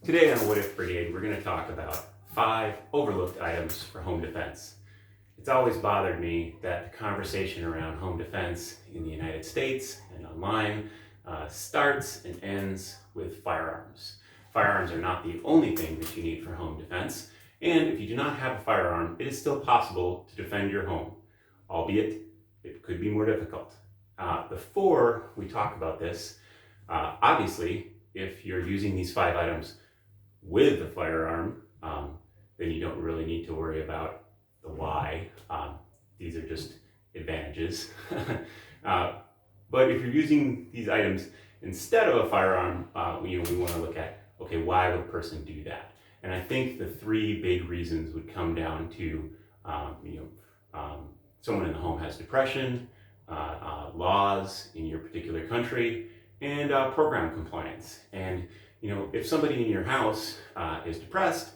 Today on What If Brigade, we're going to talk about 5 overlooked items for home defense. It's always bothered me that the conversation around home defense in the United States and online starts and ends with firearms. Firearms are not the only thing that you need for home defense, and if you do not have a firearm, it is still possible to defend your home, albeit it could be more difficult. Before we talk about this, obviously, if you're using these 5 items with the firearm, then you don't really need to worry about the why. These are just advantages. But if you're using these items instead of a firearm, we want to look at, okay, why would a person do that? And I think the 3 big reasons would come down to, someone in the home has depression, laws in your particular country, and program compliance. And if somebody in your house is depressed,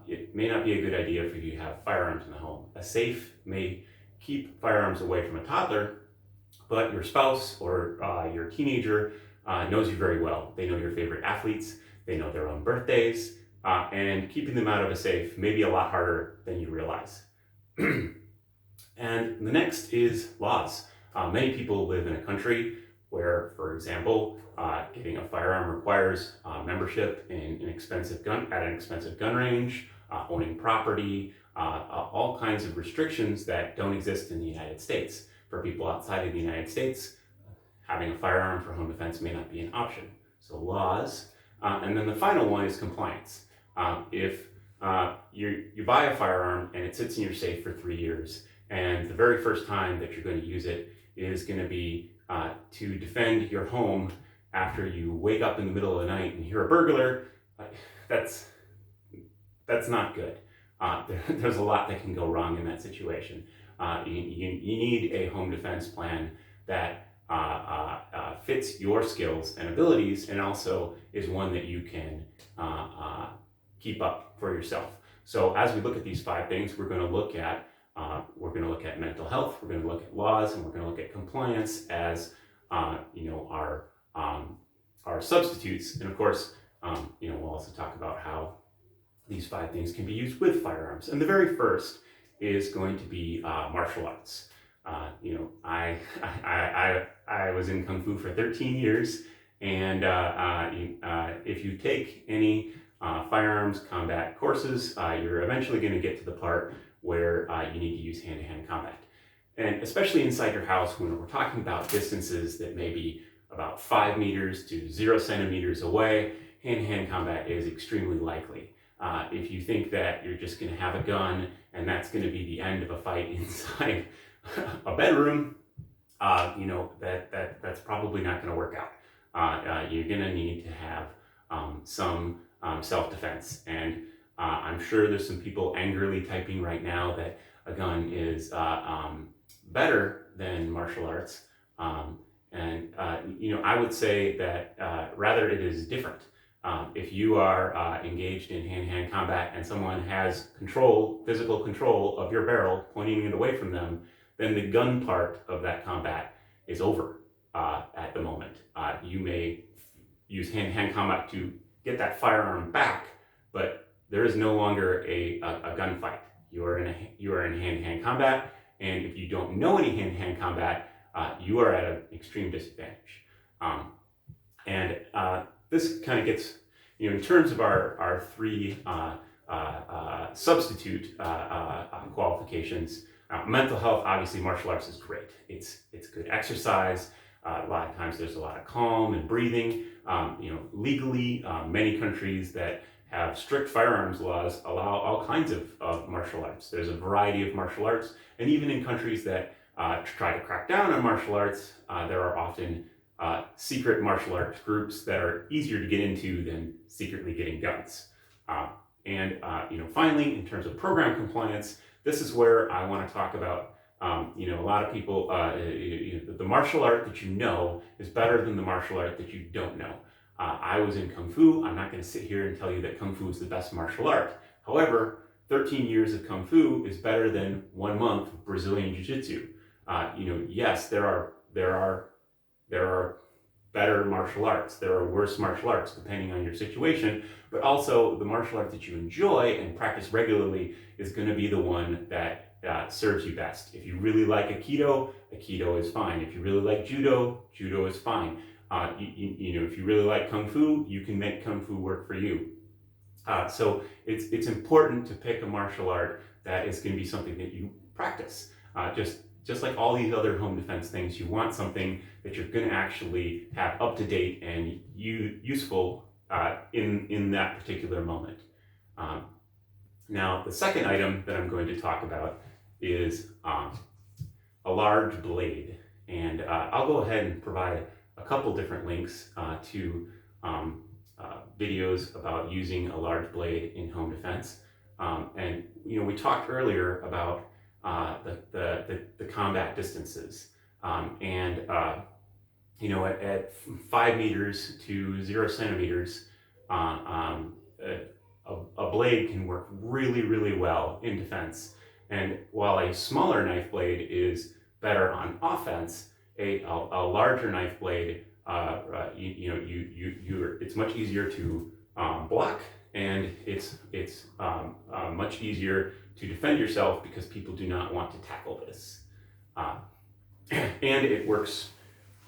it may not be a good idea for you to have firearms in the home. A safe may keep firearms away from a toddler, but your spouse or your teenager knows you very well. They know your favorite athletes, they know their own birthdays, and keeping them out of a safe may be a lot harder than you realize. And the next is laws. Many people live in a country where, for example, getting a firearm requires membership in an expensive gun range, owning property, all kinds of restrictions that don't exist in the United States. For people outside of the United States, having a firearm for home defense may not be an option. So laws, and then the final one is compliance. If you buy a firearm and it sits in your safe for 3 years, and the very first time that you're going to use it is going to be to defend your home after you wake up in the middle of the night and hear a burglar, that's not good. There's a lot that can go wrong in that situation. You need a home defense plan that fits your skills and abilities, and also is one that you can keep up for yourself. So as we look at these 5 things, we're going to look at mental health, we're going to look at laws, and we're going to look at compliance as our substitutes. And of course, we'll also talk about how these 5 things can be used with firearms. And the very first is going to be martial arts. I was in Kung Fu for 13 years, and if you take any firearms combat courses, you're eventually going to get to the part where you need to use hand-to-hand combat. And especially inside your house, when we're talking about distances that may be about 5 meters to 0 centimeters away, hand-to-hand combat is extremely likely. If you think that you're just going to have a gun and that's going to be the end of a fight inside a bedroom, that's probably not going to work out. You're going to need to have some self-defense. And I'm sure there's some people angrily typing right now that a gun is better than martial arts. I would say that rather it is different. If you are engaged in hand-to-hand combat and someone has physical control of your barrel, pointing it away from them, then the gun part of that combat is over at the moment. You may use hand-to-hand combat to get that firearm back, but there is no longer a gunfight. You are in hand-to-hand combat, and if you don't know any hand-to-hand combat, you are at an extreme disadvantage. This kind of gets, in terms of our 3 substitute qualifications. Mental health, obviously, martial arts is great. It's good exercise. A lot of times there's a lot of calm and breathing. Legally, many countries that have strict firearms laws allow all kinds of martial arts. There's a variety of martial arts, and even in countries that try to crack down on martial arts, there are often secret martial arts groups that are easier to get into than secretly getting guns. Finally, in terms of program compliance, this is where I want to talk about, a lot of people, the martial art that you know is better than the martial art that you don't know. I was in Kung Fu. I'm not going to sit here and tell you that Kung Fu is the best martial art. However, 13 years of Kung Fu is better than 1 month of Brazilian Jiu-Jitsu. Yes, there are better martial arts. There are worse martial arts depending on your situation, but also the martial art that you enjoy and practice regularly is going to be the one that serves you best. If you really like Aikido is fine. If you really like Judo is fine. If you really like Kung Fu, you can make Kung Fu work for you. So it's important to pick a martial art that is going to be something that you practice. Just like all these other home defense things, you want something that you're going to actually have up to date and useful in that particular moment. Now, the second item that I'm going to talk about is a large blade. And I'll go ahead and provide a couple different links to videos about using a large blade in home defense. And we talked earlier about the combat distances, at 5 meters to 0 centimeters, a blade can work really, really well in defense. And while a smaller knife blade is better on offense, a larger knife blade, it's much easier to block, and it's much easier to defend yourself because people do not want to tackle this. And it works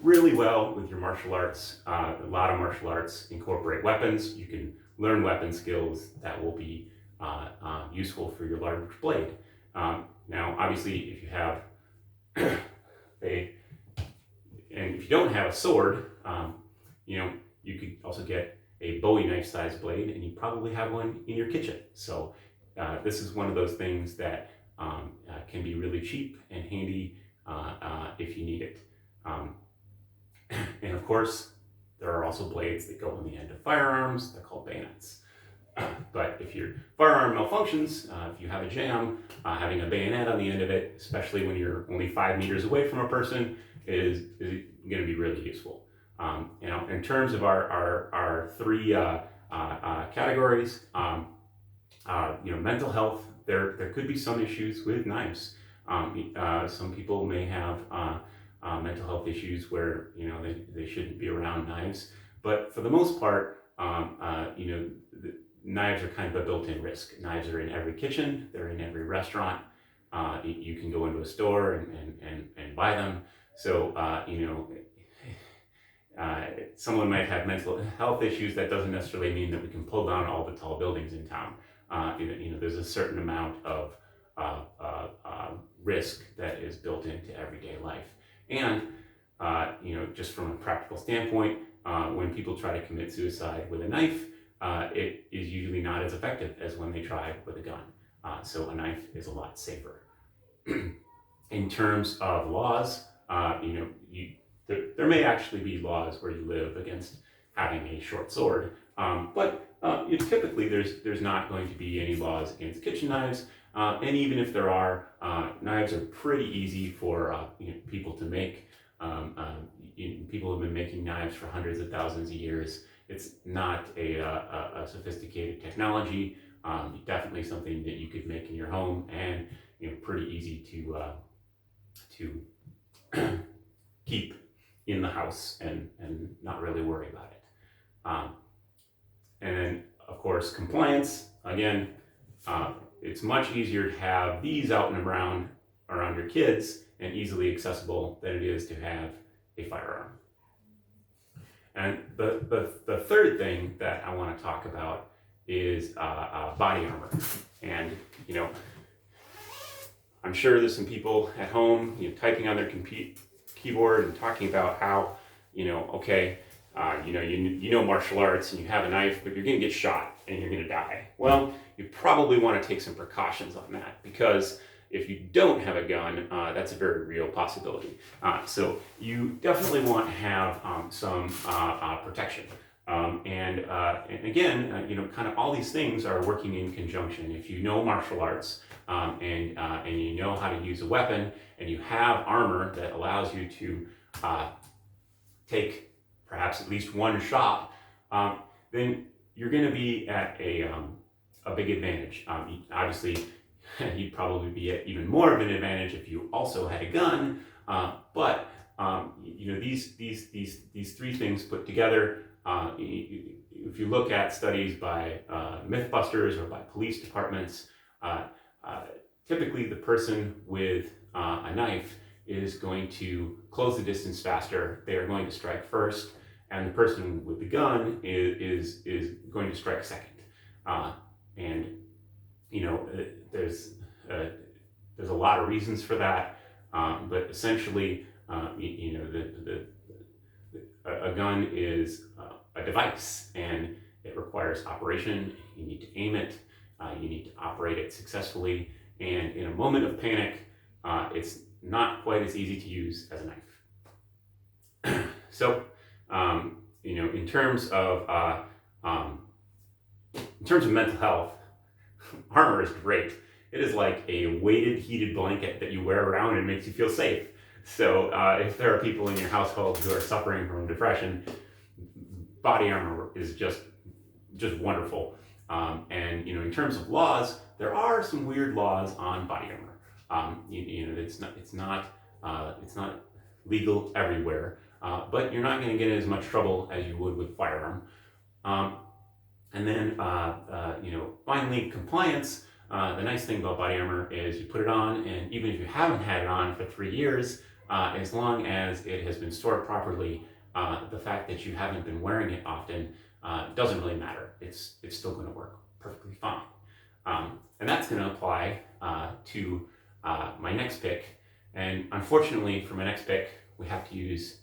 really well with your martial arts. A lot of martial arts incorporate weapons. You can learn weapon skills that will be useful for your large blade. Now, obviously, if you have and if you don't have a sword, you could also get a Bowie knife-sized blade, and you probably have one in your kitchen. So this is one of those things that can be really cheap and handy if you need it. And of course, there are also blades that go on the end of firearms. They're called bayonets. But if your firearm malfunctions, if you have a jam, having a bayonet on the end of it, especially when you're only 5 meters away from a person, is going to be really useful. In terms of our three categories, mental health, there could be some issues with knives. Some people may have mental health issues where they shouldn't be around knives, but for the most part, knives are kind of a built-in risk. Knives are in every kitchen, they're in every restaurant. You can go into a store and buy them. So, someone might have mental health issues. That doesn't necessarily mean that we can pull down all the tall buildings in town. There's a certain amount of risk that is built into everyday life. And, just from a practical standpoint, when people try to commit suicide with a knife, it is usually not as effective as when they try with a gun. So a knife is a lot safer. In terms of laws, there may actually be laws where you live against having a short sword, but typically there's not going to be any laws against kitchen knives. And even if there are, knives are pretty easy for people to make. People have been making knives for hundreds of thousands of years. It's not a sophisticated technology. Definitely something that you could make in your home, and pretty easy to keep in the house and not really worry about it. And then, of course, compliance. Again, it's much easier to have these out and around your kids and easily accessible than it is to have a firearm. And the third thing that I want to talk about is body armor. And I'm sure there's some people at home typing on their keyboard and talking about how martial arts and you have a knife, but you're going to get shot and you're going to die. Well, you probably want to take some precautions on that, because if you don't have a gun, that's a very real possibility. So you definitely want to have some protection. And again, kind of all these things are working in conjunction. If you know martial arts and you know how to use a weapon, and you have armor that allows you to take perhaps at least one shot, then you're going to be at a big advantage. Obviously, you'd probably be at even more of an advantage if you also had a gun, but These three things put together, if you look at studies by Mythbusters or by police departments, uh, uh, typically the person with a knife is going to close the distance faster. They are going to strike first, and the person with the gun is going to strike second. And there's a lot of reasons for that, but essentially, a gun is a device, and it requires operation. You need to aim it, you need to operate it successfully, and in a moment of panic, it's not quite as easy to use as a knife. So, in terms of mental health, armor is great. It is like a weighted, heated blanket that you wear around and makes you feel safe. So if there are people in your household who are suffering from depression, body armor is just wonderful. And in terms of laws, there are some weird laws on body armor. It's not legal everywhere, but you're not going to get in as much trouble as you would with firearm. And then finally, compliance. The nice thing about body armor is you put it on, and even if you haven't had it on for 3 years, as long as it has been stored properly, the fact that you haven't been wearing it often doesn't really matter. It's still going to work perfectly fine. And that's going to apply to my next pick. And unfortunately, for my next pick, we have to use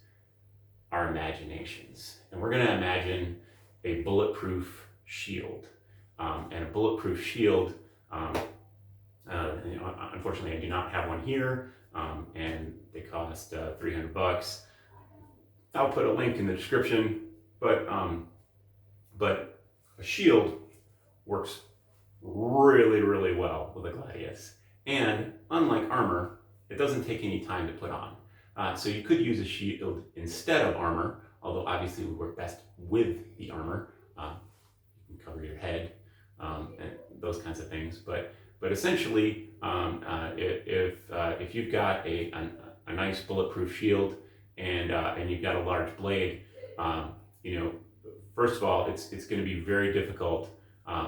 our imaginations. And we're going to imagine a bulletproof shield. And a bulletproof shield, unfortunately, I do not have one here, and they cost $300. I'll put a link in the description, but a shield works really, really well with a Gladius. And unlike armor, it doesn't take any time to put on. So you could use a shield instead of armor, although obviously it would work best with the armor. You can cover your head and those kinds of things. But essentially, if you've got a nice bulletproof shield and you've got a large blade, first of all, it's going to be very difficult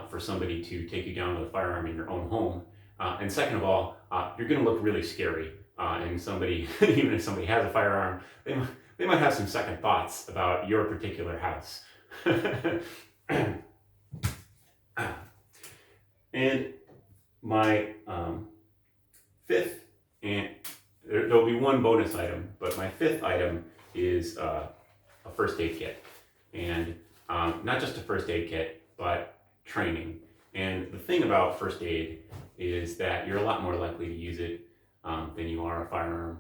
for somebody to take you down with a firearm in your own home. And second of all, you're going to look really scary. And somebody, even if somebody has a firearm, they might have some second thoughts about your particular house. And my fifth, and there'll be one bonus item, but my fifth item is a first aid kit. And not just a first aid kit, but training. And the thing about first aid is that you're a lot more likely to use it than you are a firearm.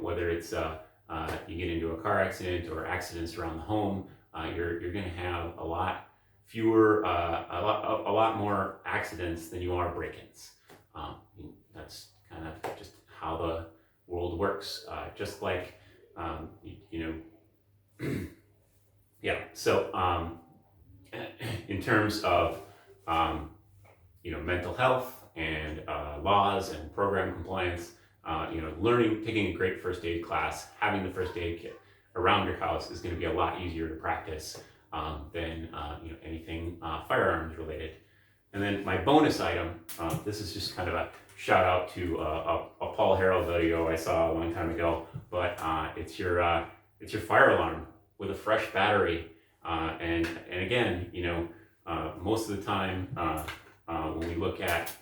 Whether it's you get into a car accident or accidents around the home, you're going to have a lot fewer, a lot more accidents than you are break-ins. That's kind of just how the world works. Just like yeah. So in terms of mental health and laws and program compliance, taking a great first aid class, having the first aid kit around your house is going to be a lot easier to practice than anything firearms related. And then my bonus item, this is just kind of a shout out to a Paul Harrell video I saw a long time ago, but it's your fire alarm with a fresh battery. And again, most of the time when we look at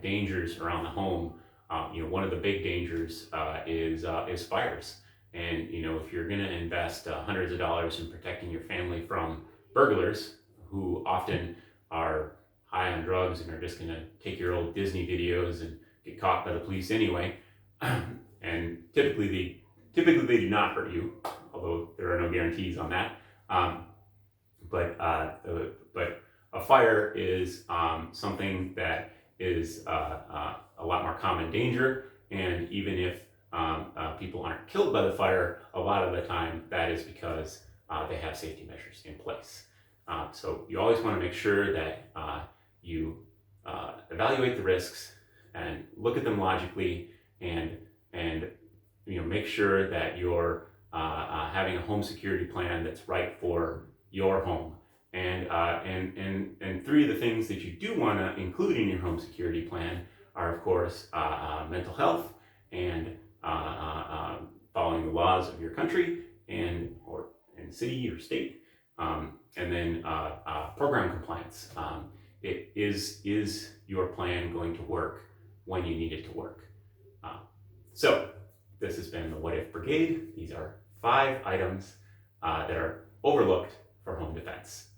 dangers around the home, one of the big dangers is fires. And if you're going to invest hundreds of dollars in protecting your family from burglars, who often are high on drugs and are just going to take your old Disney videos and get caught by the police anyway, and typically they do not hurt you, although there are no guarantees on that. But a fire is something that is a lot more common danger, and even if people aren't killed by the fire, a lot of the time that is because they have safety measures in place. So you always want to make sure that you evaluate the risks and look at them logically and make sure that you're having a home security plan that's right for your home. And three of the things that you do want to include in your home security plan are, of course, mental health and following the laws of your country and city or state, and then program compliance. Is your plan going to work when you need it to work? So this has been the What If Brigade. These are 5 items that are overlooked for home defense.